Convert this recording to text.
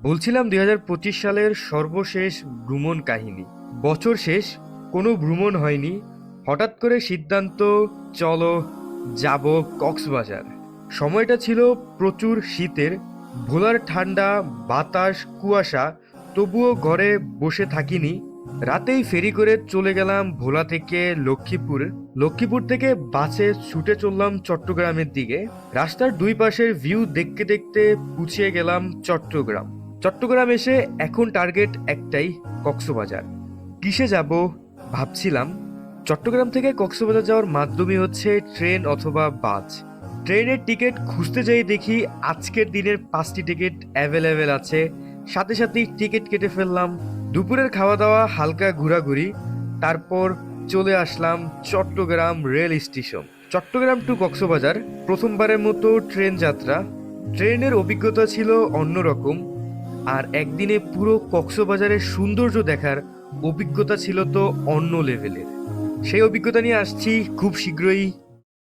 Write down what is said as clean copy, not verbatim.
বলছিলাম ২০২৫ সালের সর্বশেষ ভ্রমণ কাহিনী। বছর শেষ, কোনো ভ্রমণ হয়নি। হঠাৎ করে সিদ্ধান্ত, চলো যাব কক্সবাজার। সময়টা ছিল প্রচুর শীতের, ভোলার ঠান্ডা বাতাস, কুয়াশা। তবুও ঘরে বসে থাকিনি। রাতেই ফেরি করে চলে গেলাম ভোলা থেকে লক্ষ্মীপুর। লক্ষ্মীপুর থেকে বাসে ছুটে চললাম চট্টগ্রামের দিকে। রাস্তার দুই পাশের ভিউ দেখতে দেখতে পুছিয়ে গেলাম চট্টগ্রাম। চট্টগ্রাম এসে এখন টার্গেট একটাই, কক্সবাজার। কিসে যাব ভাবছিলাম। চট্টগ্রাম থেকে কক্সবাজার যাওয়ার মাধ্যমই হচ্ছে ট্রেন অথবা বাস। ট্রেনের টিকিট খুঁজতে যাই দেখি আজকের দিনের 5টি টিকিট অ্যাভেলেবেল আছে। সাথে সাথেই টিকিট কেটে ফেললাম। দুপুরের খাওয়া দাওয়া, হালকা ঘোরাঘুরি, তারপর চলে আসলাম Chittagong rail station. Chittagong two Cox's Bazar প্রথমবারের মতো ট্রেন যাত্রা। ট্রেনের অভিজ্ঞতা ছিল অন্যরকম। আর একদিনে পুরো কক্সবাজারের সৌন্দর্য দেখার অভিজ্ঞতা ছিল তো অন্য লেভেলের। সেই অভিজ্ঞতা নিয়ে আসছি খুব শীঘ্রই